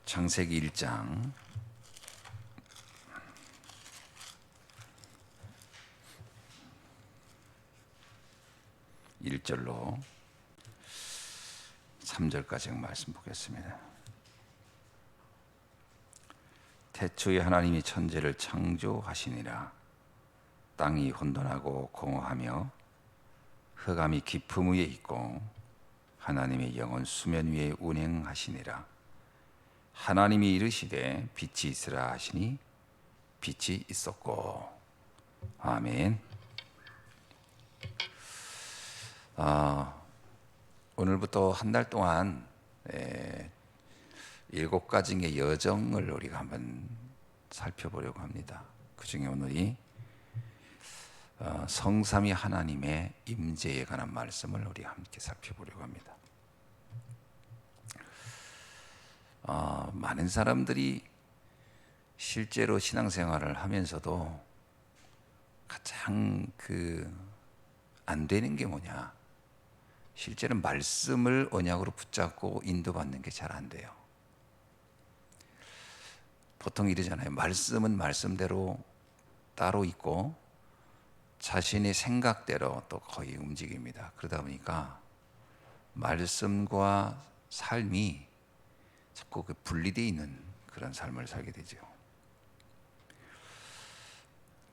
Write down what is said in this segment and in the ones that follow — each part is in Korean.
창세기 1장 1절로 3절까지 말씀 보겠습니다. 태초에 하나님이 천지를 창조하시니라. 땅이 혼돈하고 공허하며 흑암이 깊음 위에 있고 하나님의 영은 수면 위에 운행하시니라. 하나님이 이르시되 빛이 있으라 하시니 빛이 있었고. 아멘. 오늘부터 한 달 동안 7가지의 여정을 우리가 한번 살펴보려고 합니다. 그 중에 오늘이 성삼위 하나님의 임재에 관한 말씀을 우리 함께 살펴보려고 합니다. 많은 사람들이 실제로 신앙생활을 하면서도 가장 안 되는 게 뭐냐? 실제로 말씀을 언약으로 붙잡고 인도받는 게 잘 안 돼요. 보통 이러잖아요. 말씀은 말씀대로 따로 있고 자신의 생각대로 또 거의 움직입니다. 그러다 보니까 말씀과 삶이 자꾸 분리되어 있는 그런 삶을 살게 되죠.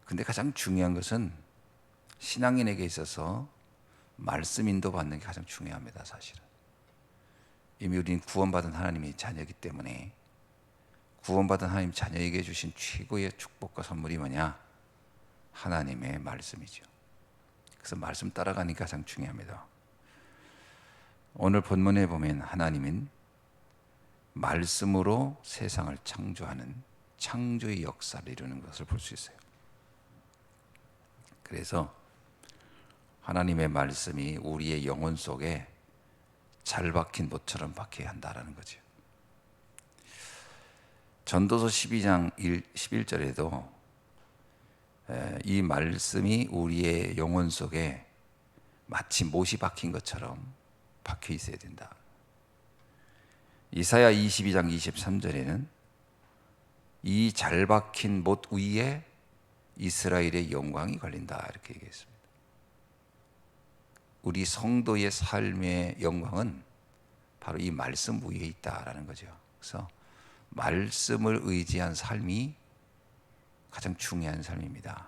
근데 가장 중요한 것은 신앙인에게 있어서 말씀 인도받는 게 가장 중요합니다. 사실은 이미 우리는 구원받은 하나님의 자녀이기 때문에 구원받은 하나님 자녀에게 주신 최고의 축복과 선물이 뭐냐? 하나님의 말씀이죠. 그래서 말씀 따라가는 게 가장 중요합니다. 오늘 본문에 보면 하나님은 말씀으로 세상을 창조하는 창조의 역사를 이루는 것을 볼 수 있어요. 그래서 하나님의 말씀이 우리의 영혼 속에 잘 박힌 못처럼 박혀야 한다라는 거죠. 전도서 12장 11절에도 이 말씀이 우리의 영혼 속에 마치 못이 박힌 것처럼 박혀 있어야 된다. 이사야 22장 23절에는 이 잘 박힌 못 위에 이스라엘의 영광이 걸린다 이렇게 얘기했습니다. 우리 성도의 삶의 영광은 바로 이 말씀 위에 있다라는 거죠. 그래서 말씀을 의지한 삶이 가장 중요한 삶입니다.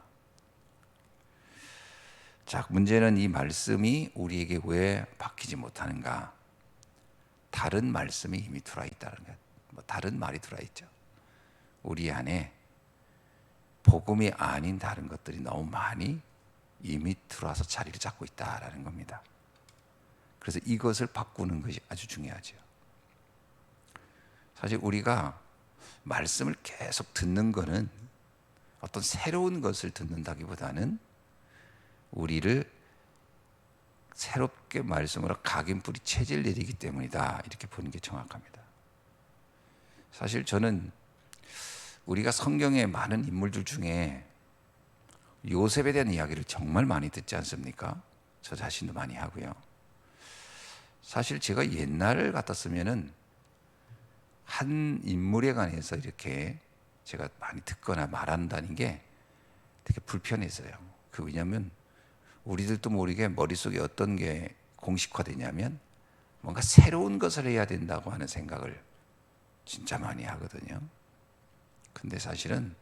자, 문제는 이 말씀이 우리에게 왜 박히지 못하는가? 다른 말씀이 이미 들어와 있다는 것. 다른 말이 들어와 있죠. 우리 안에 복음이 아닌 다른 것들이 너무 많이 이미 들어와서 자리를 잡고 있다라는 겁니다. 그래서 이것을 바꾸는 것이 아주 중요하죠. 사실 우리가 말씀을 계속 듣는 것은 어떤 새로운 것을 듣는다기보다는 우리를 새롭게 말씀으로 각인뿌리 체질 내리기 때문이다 이렇게 보는 게 정확합니다. 사실 저는 우리가 성경의 많은 인물들 중에 요셉에 대한 이야기를 정말 많이 듣지 않습니까? 저 자신도 많이 하고요. 사실 제가 옛날 같았으면은 한 인물에 관해서 이렇게 제가 많이 듣거나 말한다는 게 되게 불편했어요. 왜냐하면 우리들도 모르게 머릿속에 어떤 게 공식화되냐면 뭔가 새로운 것을 해야 된다고 하는 생각을 진짜 많이 하거든요. 근데 사실은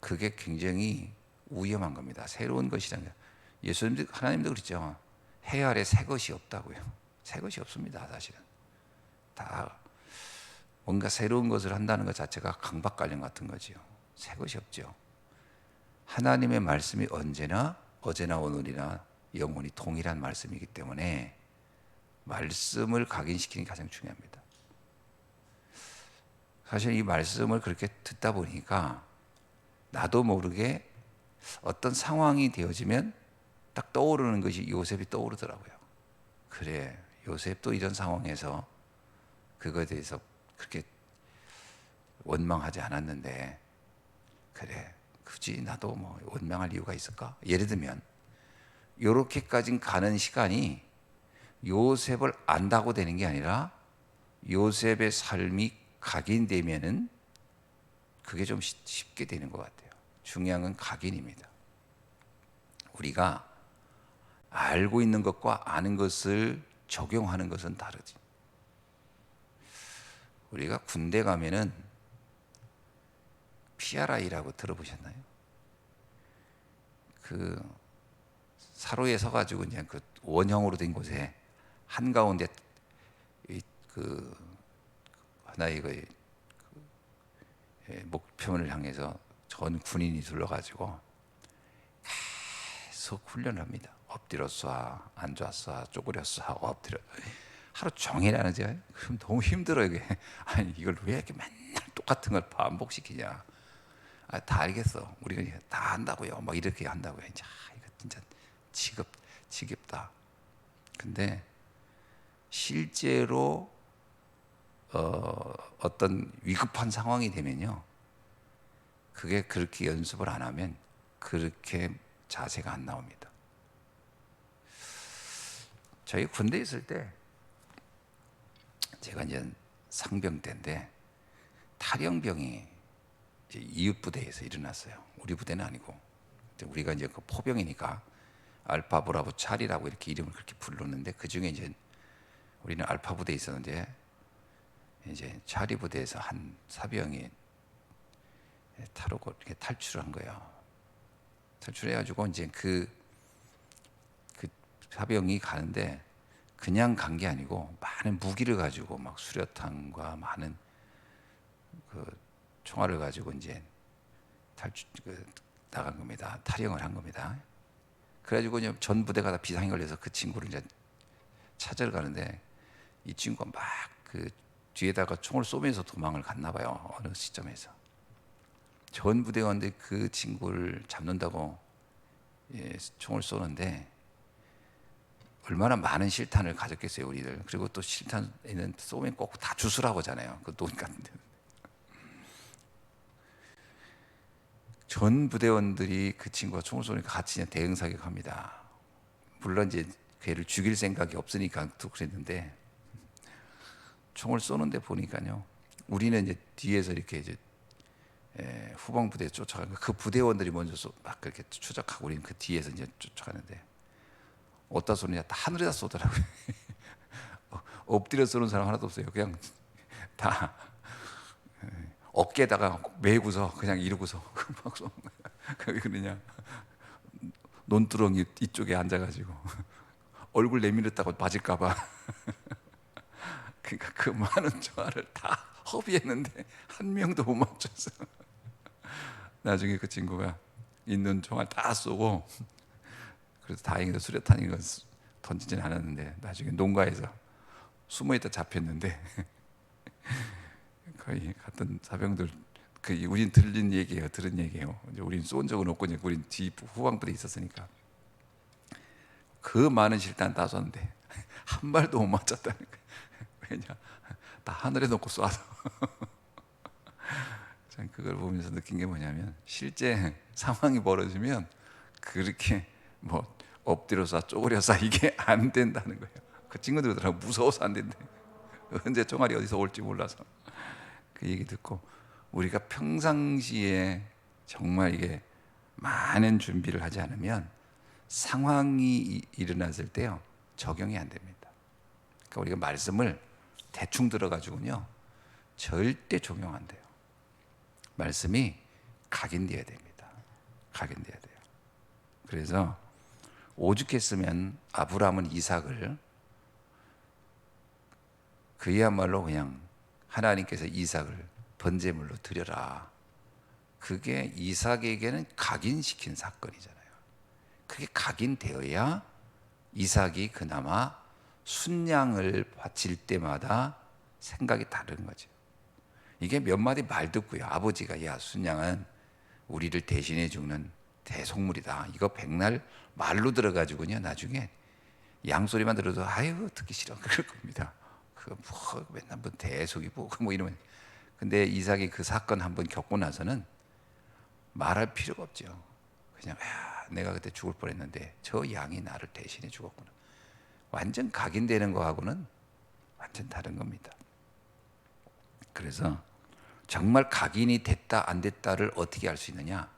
그게 굉장히 위험한 겁니다. 새로운 것이라는 게. 예수님도 하나님도 그랬죠. 해 아래 새 것이 없다고요. 새 것이 없습니다. 사실은 다 뭔가 새로운 것을 한다는 것 자체가 강박관념 같은 거죠. 새 것이 없죠. 하나님의 말씀이 언제나 어제나 오늘이나 영원히 동일한 말씀이기 때문에 말씀을 각인시키는 게 가장 중요합니다. 사실 이 말씀을 그렇게 듣다 보니까 나도 모르게 어떤 상황이 되어지면 딱 떠오르는 것이 요셉이 떠오르더라고요. 그래, 요셉도 이런 상황에서 그거에 대해서 그렇게 원망하지 않았는데 그래, 굳이 나도 원망할 이유가 있을까? 예를 들면 이렇게까지 가는 시간이 요셉을 안다고 되는 게 아니라 요셉의 삶이 각인되면은 그게 좀 쉽게 되는 것 같아요. 중요한 건 각인입니다. 우리가 알고 있는 것과 아는 것을 적용하는 것은 다르지. 우리가 군대 가면은 PRI라고 들어보셨나요? 그 사로에 서가지고 이제 그 원형으로 된 곳에 한 가운데 그 하나의 그 목표를 향해서 전 군인이 둘러가지고 계속 훈련을 합니다. 엎드려 쏴, 앉아 쏴, 쪼그려 쏴, 엎드려. 하루 종일 하는지 그럼 너무 힘들어요. 이게. 아니 이걸 왜 이렇게 맨날 똑같은 걸 반복시키냐. 아, 다 알겠어. 우리가 다 한다고요. 막 이렇게 한다고요. 이제 이거 진짜 지겹다. 근데 실제로 어떤 위급한 상황이 되면요, 그게 그렇게 연습을 안 하면 그렇게 자세가 안 나옵니다. 저희 군대 있을 때 제가 이제 상병 때인데 탈영병이 이제 이웃 부대에서 일어났어요. 우리 부대는 아니고 우리가 이제 그 포병이니까 알파 브라보 찰리라고 이렇게 이름을 그렇게 불렀는데 그 중에 이제 우리는 알파 부대에 있었는데 이제 찰리 부대에서 한 사병이 타로고 이렇게 탈출한 거예요. 탈출해가지고 이제 그 사병이 가는데 그냥 간 게 아니고 많은 무기를 가지고 막 수류탄과 많은 그 총알을 가지고 이제 나간 겁니다. 탈영을 한 겁니다. 그래가지고 이제 전 부대가 다 비상이 걸려서 그 친구를 이제 찾으러 가는데 이 친구가 막 그 뒤에다가 총을 쏘면서 도망을 갔나 봐요. 어느 시점에서 전 부대원들이 그 친구를 잡는다고 총을 쏘는데 얼마나 많은 실탄을 가졌겠어요, 우리들. 그리고 또 실탄에는 쏘면 꼭 다 주스라고 하잖아요. 그 돈 같은데. 전 부대원들이 그 친구가 총을 쏘니까 같이 대응 사격합니다. 물론 이제 걔를 죽일 생각이 없으니까 또 그랬는데 총을 쏘는데 보니까요, 우리는 이제 뒤에서 이렇게 이제 후방 부대에 쫓아가는 그 부대원들이 먼저 막 그렇게 추적하고 우리는 그 뒤에서 이제 쫓아가는데 어디다 쏘느냐, 다 하늘에다 쏘더라고요. 엎드려 쏘는 사람 하나도 없어요. 그냥 다 어깨에다가 메고서 그냥 이러고서 막 쏘는 거야. 왜 그러냐, 논두렁이 이쪽에 앉아가지고 얼굴 내밀었다고 맞을까봐. 그러니까 그 많은 총알을 다 허비했는데 한 명도 못 맞췄어. 나중에 그 친구가 있는 총알 다 쏘고, 그래서 다행히도 수류탄인 건 던지진 않았는데 나중에 농가에서 숨어있다 잡혔는데 거의 같은 사병들 그 우린 들은 얘기예요. 이제 우린 쏜 적은 없고 이제 우린 뒤 후방부대에 있었으니까 그 많은 실탄 다 쐈는데 한 발도 못 맞췄다는 거예요. 왜냐, 다 하늘에 놓고 쏴서. 전 그걸 보면서 느낀 게 뭐냐면 실제 상황이 벌어지면 그렇게 뭐 엎드려 쏴 쪼그려 쏴 이게 안 된다는 거예요. 그 친구들 그러더라고, 무서워서 안 된대. 언제 총알이 어디서 올지 몰라서. 그 얘기 듣고 우리가 평상시에 정말 이게 많은 준비를 하지 않으면 상황이 일어났을 때요, 적용이 안 됩니다. 그러니까 우리가 말씀을 대충 들어가지고요 절대 적용 안 돼요. 말씀이 각인돼야 됩니다. 각인돼야 돼요. 그래서 오죽했으면 아브라함은 이삭을 그야말로 그냥 하나님께서 이삭을 번제물로 드려라. 그게 이삭에게는 각인시킨 사건이잖아요. 그게 각인되어야 이삭이 그나마 순양을 바칠 때마다 생각이 다른 거죠. 이게 몇 마디 말 듣고요, 아버지가 야 순양은 우리를 대신해 주는 대속물이다, 이거 백날 말로 들어가지고요 나중에 양소리만 들어도 아유 듣기 싫어 그럴 겁니다. 그뭐 맨날 뭐 대속이 뭐 이러면. 근데 이삭이 그 사건 한번 겪고 나서는 말할 필요가 없죠. 그냥 야, 내가 그때 죽을 뻔했는데 저 양이 나를 대신해 죽었구나. 완전 각인되는 거하고는 완전 다른 겁니다. 그래서 정말 각인이 됐다 안 됐다를 어떻게 알 수 있느냐?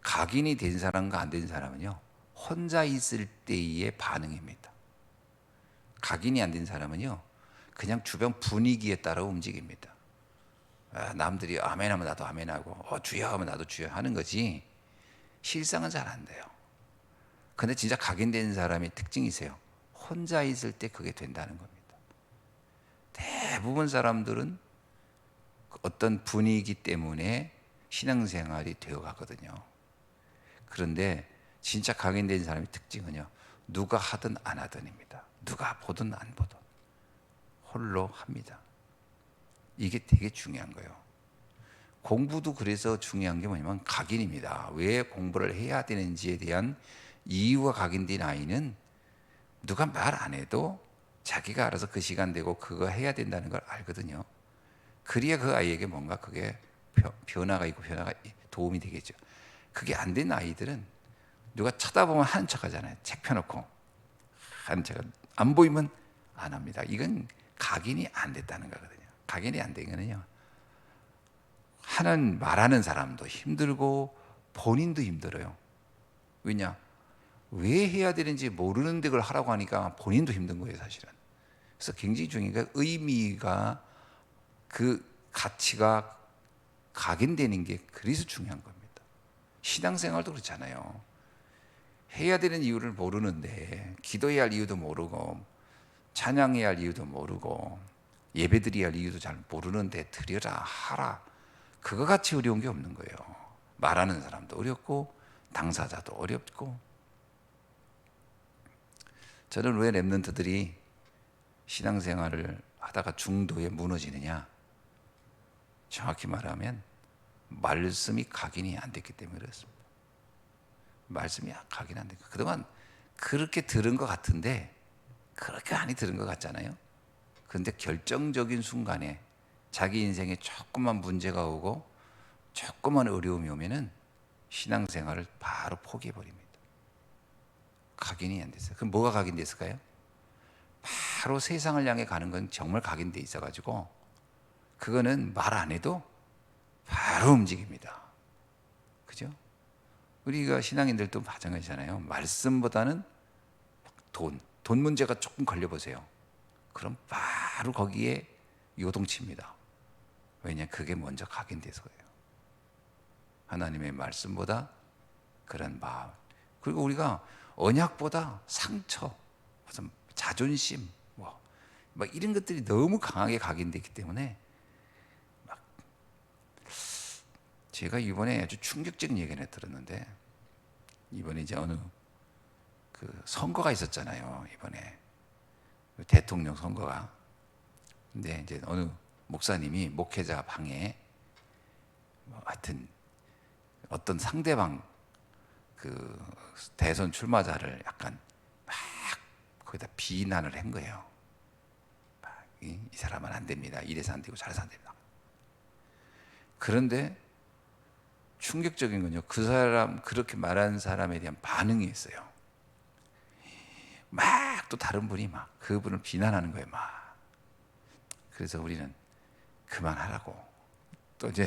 각인이 된 사람과 안 된 사람은요, 혼자 있을 때의 반응입니다. 각인이 안 된 사람은요, 그냥 주변 분위기에 따라 움직입니다. 남들이 아멘하면 나도 아멘하고, 주여 하면 나도 주여 하는 거지, 실상은 잘 안 돼요. 근데 진짜 각인된 사람의 특징이세요. 혼자 있을 때 그게 된다는 겁니다. 대부분 사람들은 어떤 분위기 때문에 신앙생활이 되어 가거든요. 그런데 진짜 각인된 사람의 특징은요, 누가 하든 안 하든입니다. 누가 보든 안 보든 홀로 합니다. 이게 되게 중요한 거예요. 공부도 그래서 중요한 게 뭐냐면 각인입니다. 왜 공부를 해야 되는지에 대한 이유가 각인된 아이는 누가 말 안 해도 자기가 알아서 그 시간 되고 그거 해야 된다는 걸 알거든요. 그래야 그 아이에게 뭔가 그게 변화가 있고 변화가 도움이 되겠죠. 그게 안 된 아이들은 누가 쳐다보면 하는 척 하잖아요. 책 펴놓고 하는 척, 안 보이면 안 합니다. 이건 각인이 안 됐다는 거거든요. 각인이 안 된 거는요, 말하는 사람도 힘들고 본인도 힘들어요. 왜냐? 왜 해야 되는지 모르는데 그걸 하라고 하니까 본인도 힘든 거예요, 사실은. 그래서 굉장히 중요한 게 의미가, 그 가치가 각인되는 게 그래서 중요한 겁니다. 신앙생활도 그렇잖아요. 해야 되는 이유를 모르는데, 기도해야 할 이유도 모르고 찬양해야 할 이유도 모르고 예배드려야 할 이유도 잘 모르는데 드려라 하라, 그거 같이 어려운 게 없는 거예요. 말하는 사람도 어렵고 당사자도 어렵고. 저는 왜 랩런트들이 신앙생활을 하다가 중도에 무너지느냐? 정확히 말하면 말씀이 각인이 안 됐기 때문에 그렇습니다. 말씀이 각인이 안 됐고, 그동안 그렇게 들은 것 같은데 그렇게 많이 들은 것 같잖아요. 그런데 결정적인 순간에 자기 인생에 조금만 문제가 오고 조금만 어려움이 오면은 신앙생활을 바로 포기해버립니다. 각인이 안 됐어요. 그럼 뭐가 각인됐을까요? 바로 세상을 향해 가는 건 정말 각인돼 있어가지고 그거는 말 안 해도 바로 움직입니다. 그죠? 우리가 신앙인들도 마찬가지잖아요. 말씀보다는 돈 문제가 조금 걸려보세요. 그럼 바로 거기에 요동칩니다. 왜냐? 그게 먼저 각인돼서예요. 하나님의 말씀보다 그런 마음, 그리고 우리가 언약보다 상처, 무슨 자존심, 막 이런 것들이 너무 강하게 각인되기 때문에, 막 제가 이번에 아주 충격적인 얘기를 들었는데, 이번에 이제 어느 그 선거가 있었잖아요. 이번에 대통령 선거가. 근데 이제 어느 목사님이 목회자 방에 하여튼 어떤 상대방 그 대선 출마자를 약간 막 거기다 비난을 한 거예요. 이 사람은 안 됩니다. 이래서 안 되고 저래서 안 됩니다. 그런데 충격적인 건요, 그 사람, 그렇게 말한 사람에 대한 반응이 있어요. 막 또 다른 분이 막 그분을 비난하는 거예요. 막. 그래서 우리는 그만하라고, 또 이제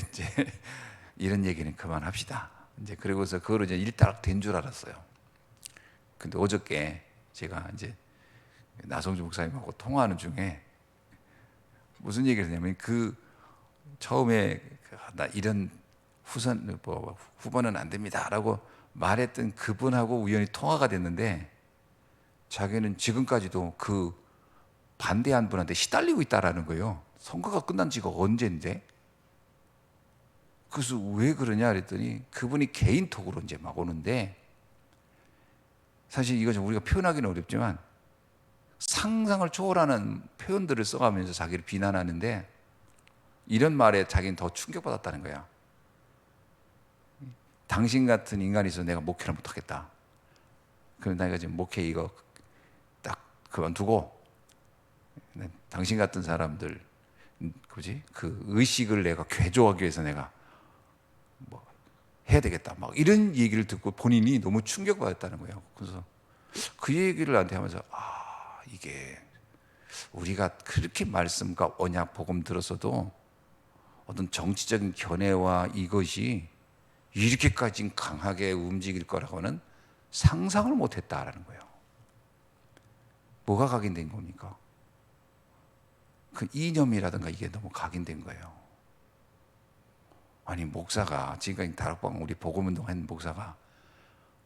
이런 얘기는 그만합시다. 이제 그러고서 그거로 이제 일단락 된 줄 알았어요. 근데 어저께 제가 이제 나성주 목사님하고 통화하는 중에 무슨 얘기를 했냐면, 그 처음에 나 이런 후보는 안 됩니다라고 말했던 그분하고 우연히 통화가 됐는데, 자기는 지금까지도 그 반대한 분한테 시달리고 있다라는 거예요. 선거가 끝난 지가 언젠데. 그래서 왜 그러냐 그랬더니 그분이 개인톡으로 이제 막 오는데, 사실 이거 좀 우리가 표현하기는 어렵지만 상상을 초월하는 표현들을 써가면서 자기를 비난하는데, 이런 말에 자기는 더 충격받았다는 거야. 당신 같은 인간이 있어서 내가 목회를 못하겠다. 그럼 내가 지금 목회 이거 딱 그만두고, 당신 같은 사람들 그 의식을 내가 괴조하기 위해서 내가 뭐 해야 되겠다, 막 이런 얘기를 듣고 본인이 너무 충격받았다는 거예요. 그래서 그 얘기를 나한테 하면서, 이게 우리가 그렇게 말씀과 언약 복음 들었어도 어떤 정치적인 견해와 이것이 이렇게까지 강하게 움직일 거라고는 상상을 못했다라는 거예요. 뭐가 각인된 겁니까? 그 이념이라든가 이게 너무 각인된 거예요. 아니 목사가 지금까지 다락방 우리 복음운동 한 목사가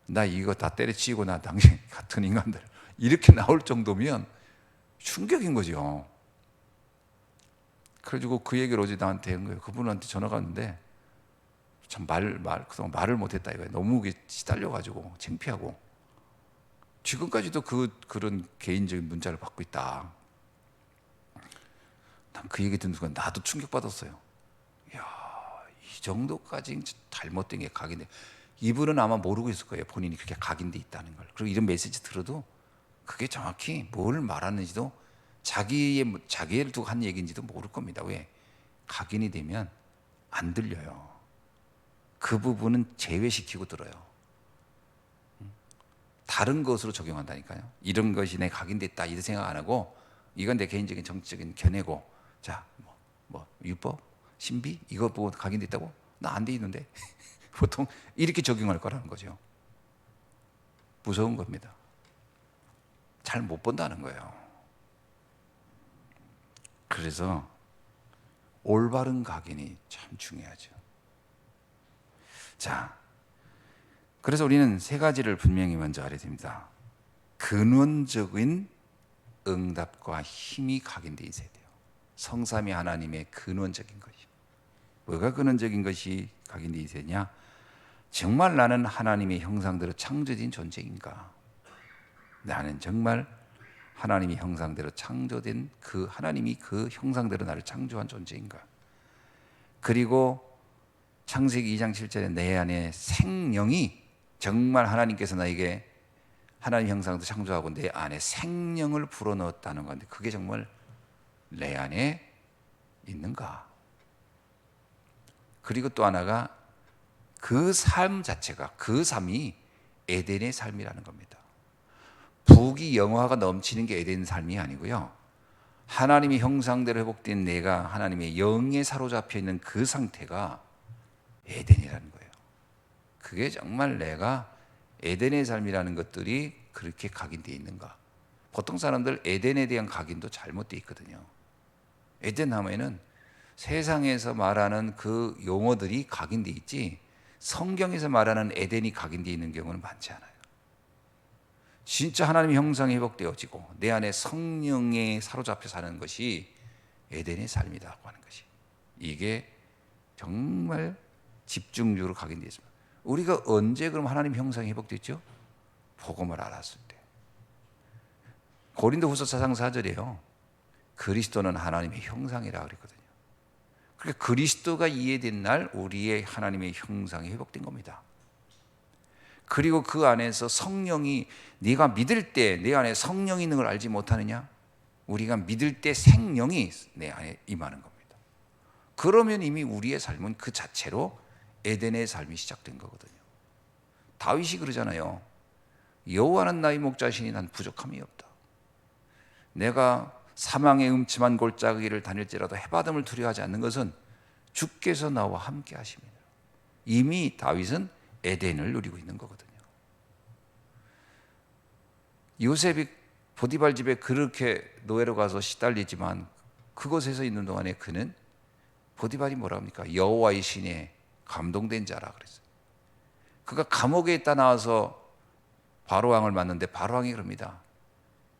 나 이거 다 때려치우고 나 당신 같은 인간들 이렇게 나올 정도면 충격인 거죠. 그래가지고 그 얘기를 어제 나한테 한 거예요. 그분한테 전화가 왔는데 참 그동안 말을 못했다 이거예요. 너무 시달려가지고 창피하고 지금까지도 그런 개인적인 문자를 받고 있다. 난 그 얘기 듣는 순간 나도 충격받았어요. 이야, 이 정도까지 잘못된 게 각인돼. 이분은 아마 모르고 있을 거예요. 본인이 그렇게 각인돼 있다는 걸. 그리고 이런 메시지 들어도 그게 정확히 뭘 말하는지도 자기를 두고 한 얘기인지도 모를 겁니다. 왜? 각인이 되면 안 들려요. 그 부분은 제외시키고 들어요. 다른 것으로 적용한다니까요. 이런 것이 내 각인됐다 이런 생각 안 하고 이건 내 개인적인 정치적인 견해고 자, 율법, 신비 이거 보고 각인됐다고? 나 안 돼 있는데 보통 이렇게 적용할 거라는 거죠. 무서운 겁니다. 잘 못 본다는 거예요. 그래서 올바른 각인이 참 중요하죠. 자, 그래서 우리는 세 가지를 분명히 먼저 알아야 됩니다. 근원적인 응답과 힘이 각인되어 있어야 돼요. 성삼위 하나님의 근원적인 것이. 뭐가 근원적인 것이 각인되어 있느냐? 정말 나는 하나님의 형상대로 창조된 존재인가? 나는 정말 하나님의 형상대로 창조된 그 하나님이 그 형상대로 나를 창조한 존재인가? 그리고 창세기 2장 7절에 내 안에 생명이 정말 하나님께서 나에게 하나님 형상도 창조하고 내 안에 생명을 불어넣었다는 건데 그게 정말 내 안에 있는가? 그리고 또 하나가 그 삶 자체가 그 삶이 에덴의 삶이라는 겁니다. 부귀 영화가 넘치는 게 에덴 삶이 아니고요. 하나님의 형상대로 회복된 내가 하나님의 영에 사로잡혀 있는 그 상태가 에덴이라는 거예요. 그게 정말 내가 에덴의 삶이라는 것들이 그렇게 각인되어 있는가? 보통 사람들 에덴에 대한 각인도 잘못되어 있거든요. 에덴 하면은 세상에서 말하는 그 용어들이 각인되어 있지 성경에서 말하는 에덴이 각인되어 있는 경우는 많지 않아요. 진짜 하나님의 형상이 회복되어지고 내 안에 성령에 사로잡혀 사는 것이 에덴의 삶이라고 하는 것이 이게 정말 집중적으로 각인되어 있습니다. 우리가 언제 그럼 하나님 형상이 회복됐죠? 복음을 알았을 때. 고린도후서 4장 4절이에요. 그리스도는 하나님의 형상이라고 그랬거든요. 그러니까 그리스도가 이해된 날 우리의 하나님의 형상이 회복된 겁니다. 그리고 그 안에서 성령이 네가 믿을 때 내 안에 성령이 있는 걸 알지 못하느냐? 우리가 믿을 때 생명이 내 안에 임하는 겁니다. 그러면 이미 우리의 삶은 그 자체로 에덴의 삶이 시작된 거거든요. 다윗이 그러잖아요. 여호와는 나의 목자시니 난 부족함이 없다. 내가 사망의 음침한 골짜기를 다닐지라도 해바람을 두려워하지 않는 것은 주께서 나와 함께 하십니다. 이미 다윗은 에덴을 누리고 있는 거거든요. 요셉이 보디발 집에 그렇게 노예로 가서 시달리지만 그곳에서 있는 동안에 그는 보디발이 뭐라 합니까? 여호와의 신에 감동된 자라 그랬어요. 그가 감옥에 있다 나와서 바로왕을 만났는데 바로왕이 그럽니다.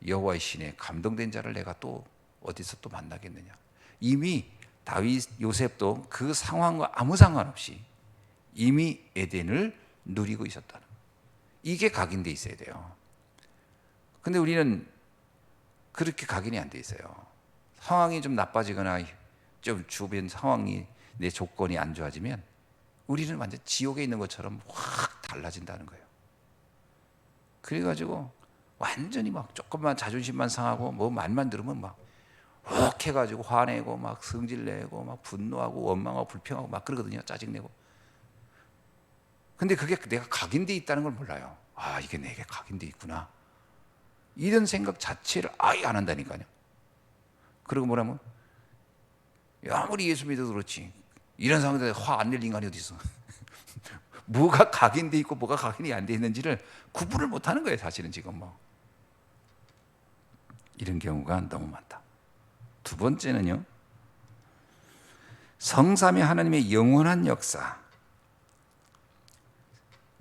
여호와의 신에 감동된 자를 내가 또 어디서 또 만나겠느냐. 이미 다윗 요셉도 그 상황과 아무 상관없이 이미 에덴을 누리고 있었다는 거예요. 이게 각인돼 있어야 돼요. 근데 우리는 그렇게 각인이 안 돼 있어요. 상황이 좀 나빠지거나 좀 주변 상황이 내 조건이 안 좋아지면 우리는 완전 지옥에 있는 것처럼 확 달라진다는 거예요. 그래가지고 완전히 막 조금만 자존심만 상하고 뭐 말만 들으면 막 혹해가지고 화내고 막 성질내고 막 분노하고 원망하고 불평하고 막 그러거든요. 짜증내고. 근데 그게 내가 각인돼 있다는 걸 몰라요. 아, 이게 내게 각인돼 있구나. 이런 생각 자체를 아예 안 한다니까요. 그리고 뭐라면 아무리 예수 믿어도 그렇지 이런 상황에 화 안 낼 인간이 어디 있어. 뭐가 각인돼 있고 뭐가 각인이 안 돼 있는지를 구분을 못 하는 거예요. 사실은 지금 뭐 이런 경우가 너무 많다. 두 번째는요, 성삼위 하나님의 영원한 역사,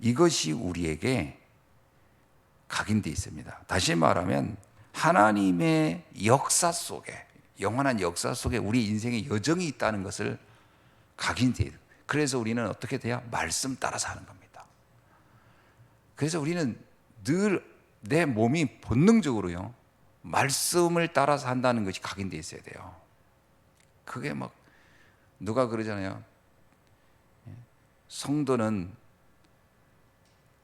이것이 우리에게 각인되어 있습니다. 다시 말하면 하나님의 역사 속에, 영원한 역사 속에 우리 인생의 여정이 있다는 것을 각인되어 있어요. 그래서 우리는 어떻게 돼야? 말씀 따라 사는 겁니다. 그래서 우리는 늘 내 몸이 본능적으로요, 말씀을 따라서 한다는 것이 각인되어 있어야 돼요. 그게 막 누가 그러잖아요. 성도는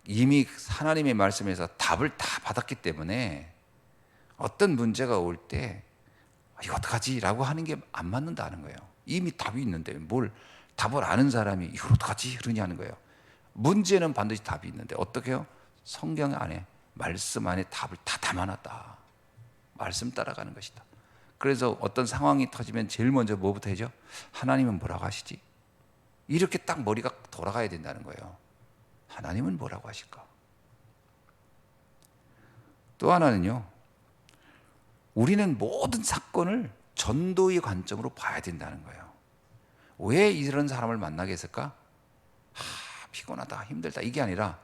이미 하나님의 말씀에서 답을 다 받았기 때문에 어떤 문제가 올 때 이거 어떡하지? 라고 하는 게 안 맞는다는 거예요. 이미 답이 있는데 뭘 답을 아는 사람이 이걸 어떡하지? 그러냐는 거예요. 문제는 반드시 답이 있는데 어떻게 해요? 성경 안에, 말씀 안에 답을 다 담아놨다. 말씀 따라가는 것이다. 그래서 어떤 상황이 터지면 제일 먼저 뭐부터 해죠? 하나님은 뭐라고 하시지? 이렇게 딱 머리가 돌아가야 된다는 거예요. 하나님은 뭐라고 하실까? 또 하나는요, 우리는 모든 사건을 전도의 관점으로 봐야 된다는 거예요. 왜 이런 사람을 만나게 했을까? 피곤하다, 힘들다, 이게 아니라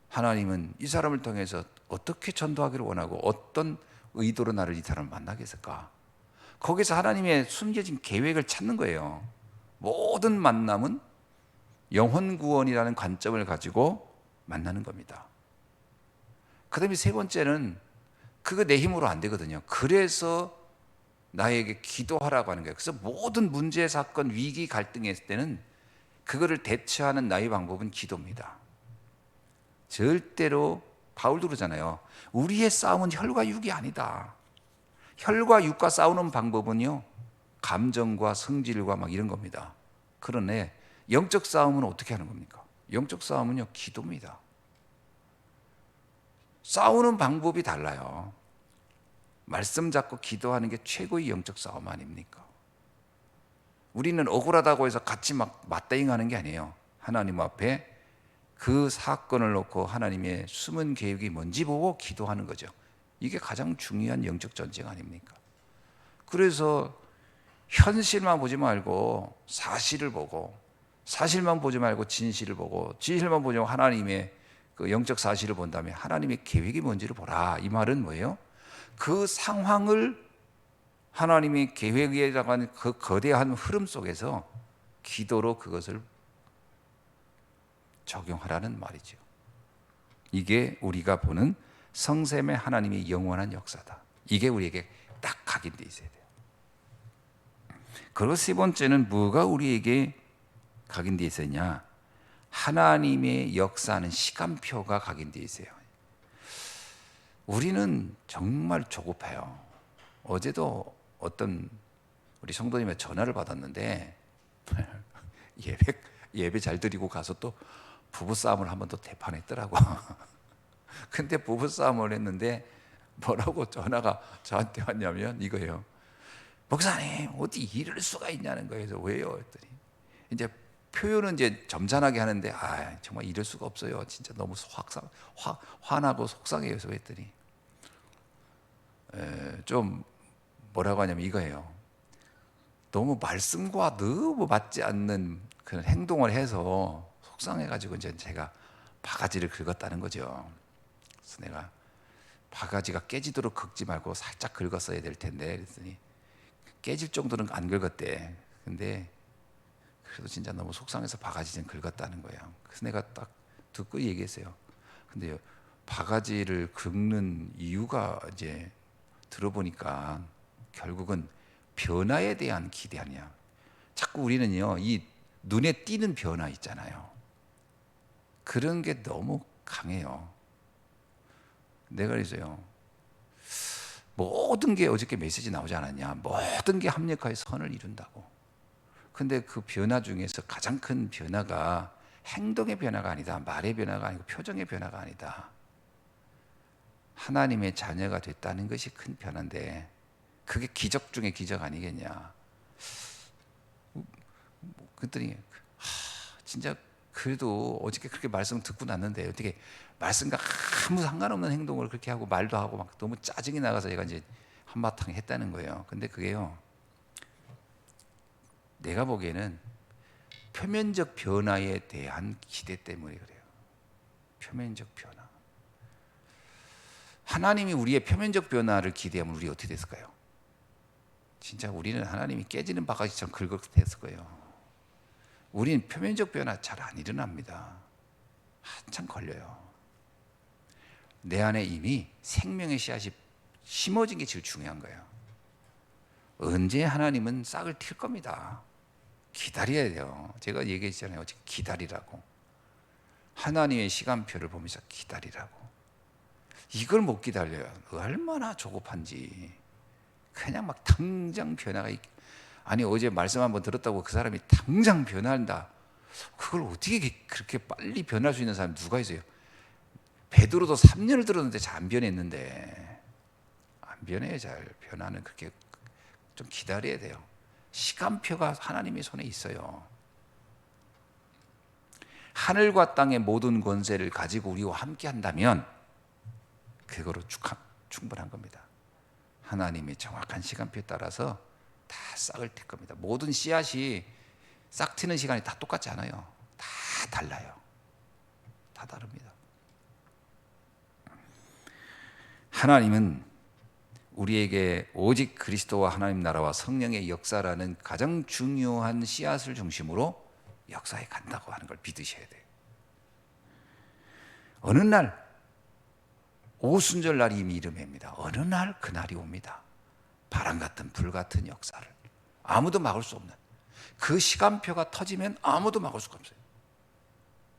하나님은 이 사람을 통해서 어떻게 전도하기를 원하고 어떤 의도로 나를 이 사람을 만나게 했을까? 거기서 하나님의 숨겨진 계획을 찾는 거예요. 모든 만남은 영혼 구원이라는 관점을 가지고 만나는 겁니다. 그 다음에 세 번째는 그거 내 힘으로 안 되거든요. 그래서 나에게 기도하라고 하는 거예요. 그래서 모든 문제, 사건, 위기, 갈등이 있을 때는 그거를 대처하는 나의 방법은 기도입니다. 절대로 바울도 그러잖아요. 우리의 싸움은 혈과 육이 아니다. 혈과 육과 싸우는 방법은요, 감정과 성질과 막 이런 겁니다. 그러네 영적 싸움은 어떻게 하는 겁니까? 영적 싸움은요, 기도입니다. 싸우는 방법이 달라요. 말씀 잡고 기도하는 게 최고의 영적 싸움 아닙니까? 우리는 억울하다고 해서 같이 막 맞대응하는 게 아니에요. 하나님 앞에 그 사건을 놓고 하나님의 숨은 계획이 뭔지 보고 기도하는 거죠. 이게 가장 중요한 영적 전쟁 아닙니까? 그래서 현실만 보지 말고 사실을 보고, 사실만 보지 말고 진실을 보고, 진실만 보지 말고 하나님의 그 영적 사실을 본다면 하나님의 계획이 뭔지를 보라. 이 말은 뭐예요? 그 상황을 하나님의 계획이라고 하는 그 거대한 흐름 속에서 기도로 그것을 적용하라는 말이죠. 이게 우리가 보는 성삼위 하나님의 영원한 역사다. 이게 우리에게 딱 각인되어 있어야 돼요. 그리고 세 번째는 뭐가 우리에게 각인되어 있었냐? 하나님의 역사는 시간표가 각인되어 있어요. 우리는 정말 조급해요. 어제도 어떤 우리 성도님의 전화를 받았는데 예배 잘 드리고 가서 또 부부싸움을 한 번 더 대판했더라고. 근데 부부싸움을 했는데 뭐라고 전화가 저한테 왔냐면 이거예요. 목사님, 어디 이럴 수가 있냐는 거예요. 그래서 왜요? 했더니 이제 표현은 이제 점잖하게 하는데 정말 이럴 수가 없어요. 진짜 너무 화나고 속상해요. 그래서 했더니 좀 뭐라고 하냐면 이거예요. 너무 말씀과 너무 맞지 않는 그런 행동을 해서 속상해가지고 이제 제가 바가지를 긁었다는 거죠. 그래서 내가 바가지가 깨지도록 긁지 말고 살짝 긁었어야 될 텐데 그랬더니 깨질 정도는 안 긁었대. 근데 그래도 진짜 너무 속상해서 바가지 좀 긁었다는 거예요. 그래서 내가 딱 듣고 얘기했어요. 근데 바가지를 긁는 이유가 이제 들어보니까 결국은 변화에 대한 기대 아니야. 자꾸 우리는요, 이 눈에 띄는 변화 있잖아요. 그런 게 너무 강해요. 내가 그래서요, 모든 게 어저께 메시지 나오지 않았냐? 모든 게 합력하여 선을 이룬다고. 근데 그 변화 중에서 가장 큰 변화가 행동의 변화가 아니다. 말의 변화가 아니고 표정의 변화가 아니다. 하나님의 자녀가 됐다는 것이 큰 변화인데 그게 기적 중에 기적 아니겠냐. 그랬더니 진짜 그래도 어저께 그렇게 말씀 듣고 났는데 어떻게 말씀과 아무 상관없는 행동을 그렇게 하고 말도 하고 막 너무 짜증이 나가서 얘가 이제 한바탕 했다는 거예요. 근데 그게요, 내가 보기에는 표면적 변화에 대한 기대 때문에 그래요. 표면적 변화. 하나님이 우리의 표면적 변화를 기대하면 우리 어떻게 됐을까요? 진짜 우리는 하나님이 깨지는 바가지처럼 긁어댔을 거예요. 우리는 표면적 변화 잘 안 일어납니다. 한참 걸려요. 내 안에 이미 생명의 씨앗이 심어진 게 제일 중요한 거예요. 언제 하나님은 싹을 튈 겁니다. 기다려야 돼요. 제가 얘기했잖아요. 기다리라고. 하나님의 시간표를 보면서 기다리라고. 이걸 못 기다려요. 얼마나 조급한지. 그냥 막 당장 변화가 아니 어제 말씀 한번 들었다고 그 사람이 당장 변한다. 그걸 어떻게 그렇게 빨리 변할 수 있는 사람이 누가 있어요? 베드로도 3년을 들었는데 잘 안 변했는데. 안 변해요. 잘 변화는 그렇게 좀 기다려야 돼요. 시간표가 하나님의 손에 있어요. 하늘과 땅의 모든 권세를 가지고 우리와 함께 한다면 그거로 충분한 겁니다. 하나님의 정확한 시간표에 따라서 다 싹을 튈 겁니다. 모든 씨앗이 싹 트는 시간이 다 똑같지 않아요. 다 달라요. 다 다릅니다. 하나님은 우리에게 오직 그리스도와 하나님 나라와 성령의 역사라는 가장 중요한 씨앗을 중심으로 역사에 간다고 하는 걸 믿으셔야 돼요. 어느 날 오순절 날이 이미 이름입니다. 어느 날 그날이 옵니다. 바람 같은 불 같은 역사를 아무도 막을 수 없는 그 시간표가 터지면 아무도 막을 수가 없어요.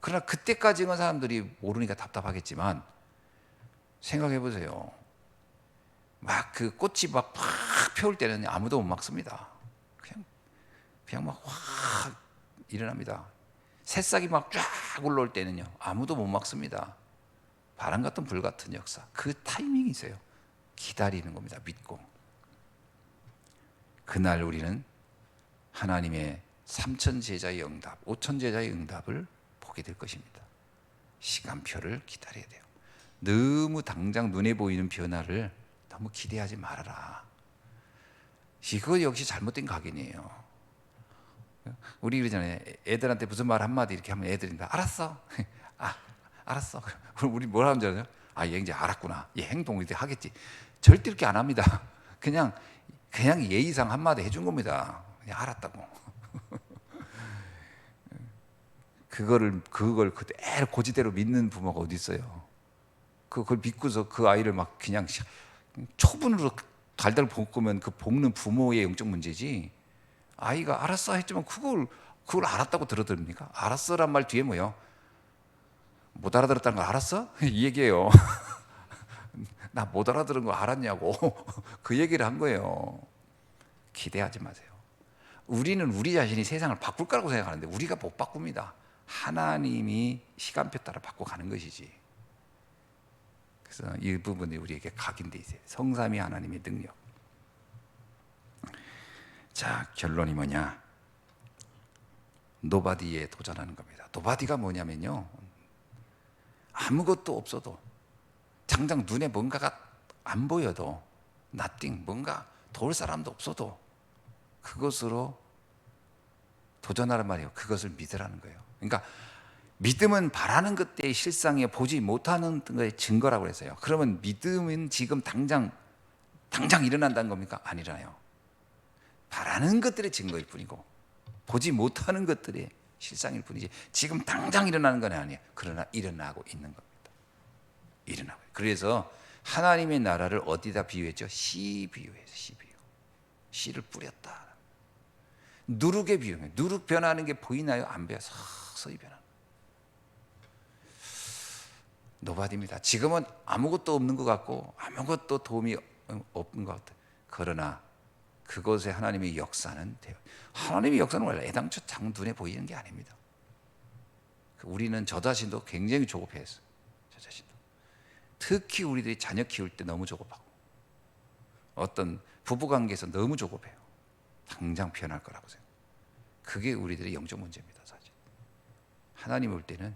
그러나 그때까지는 사람들이 모르니까 답답하겠지만 생각해 보세요. 막 그 꽃이 막 팍 펴올 때는 아무도 못 막습니다. 그냥 막 확 일어납니다. 새싹이 막 쫙 올라올 때는요 아무도 못 막습니다. 바람 같은 불 같은 역사, 그 타이밍이 있어요. 기다리는 겁니다. 믿고. 그날 우리는 하나님의 3천 제자의 응답, 5천 제자의 응답을 보게 될 것입니다. 시간표를 기다려야 돼요. 너무 당장 눈에 보이는 변화를 너무 기대하지 말아라. 이거 역시 잘못된 각인이에요. 우리 그러잖아요. 애들한테 무슨 말 한마디 이렇게 하면 애들이 다 알았어. 알았어. 그럼 우리 뭐라 하는 줄 아세요? 얘 이제 알았구나. 얘 행동을 이렇게 하겠지. 절대 이렇게 안 합니다. 그냥 예의상 한마디 해준 겁니다. 그냥 알았다고. 그걸 그대로 고지대로 믿는 부모가 어디 있어요? 그걸 믿고서 그 아이를 막 그냥 초분으로 달달 볶으면 그 볶는 부모의 영적 문제지. 아이가 알았어 했지만 그걸 알았다고 들어듭니까? 알았어란 말 뒤에 뭐요? 못 알아들었다는 거 알았어? 이 얘기예요. 나 못 알아들은 거 알았냐고. 그 얘기를 한 거예요. 기대하지 마세요. 우리는 우리 자신이 세상을 바꿀 거라고 생각하는데 우리가 못 바꿉니다. 하나님이 시간표 따라 바꿔가는 것이지. 그래서 이 부분이 우리에게 각인돼 있어요. 성삼위 하나님의 능력. 자, 결론이 뭐냐? 노바디에 도전하는 겁니다. 노바디가 뭐냐면요, 아무것도 없어도 당장 눈에 뭔가가 안 보여도 nothing, 뭔가 도울 사람도 없어도 그것으로 도전하란 말이에요. 그것을 믿으라는 거예요. 그러니까 믿음은 바라는 것들의 실상에 보지 못하는 것의 증거라고 했어요. 그러면 믿음은 지금 당장 일어난다는 겁니까? 아니라요. 바라는 것들의 증거일 뿐이고 보지 못하는 것들의 실상일 뿐이지 지금 당장 일어나는 건 아니에요. 그러나 일어나고 있는 겁니다. 일어나고. 그래서 하나님의 나라를 어디다 비유했죠? 씨 비유해서 씨 비유. 씨를 뿌렸다. 누룩에 비유해요. 누룩 변하는 게 보이나요? 안 보여요. 서서히 변하는. 노바디입니다. 지금은 아무것도 없는 것 같고 아무것도 도움이 없는 것 같아요. 그러나 그것에 하나님의 역사는 돼요. 하나님의 역사는 원래 애당초 장 눈에 보이는 게 아닙니다. 우리는 저 자신도 굉장히 조급해했어요. 저 자신도. 특히 우리들이 자녀 키울 때 너무 조급하고 어떤 부부관계에서 너무 조급해요. 당장 변할 거라고 생각해요. 그게 우리들의 영적 문제입니다. 사실 하나님 올 때는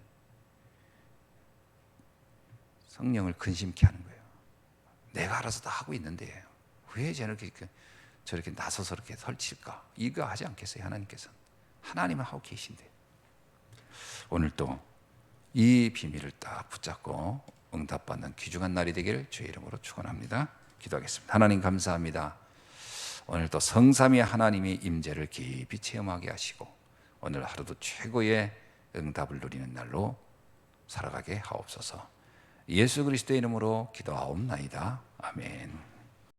성령을 근심케 하는 거예요. 내가 알아서 다 하고 있는데 왜 저렇게 나서서 이렇게 설칠까? 이거 하지 않겠어요? 하나님께서는. 하나님은 하고 계신데. 오늘 또 이 비밀을 딱 붙잡고 응답받는 귀중한 날이 되기를 주의 이름으로 축원합니다. 기도하겠습니다. 하나님 감사합니다. 오늘 또 성삼위 하나님의 임재를 깊이 체험하게 하시고 오늘 하루도 최고의 응답을 누리는 날로 살아가게 하옵소서. 예수 그리스도의 이름으로 기도하옵나이다. 아멘.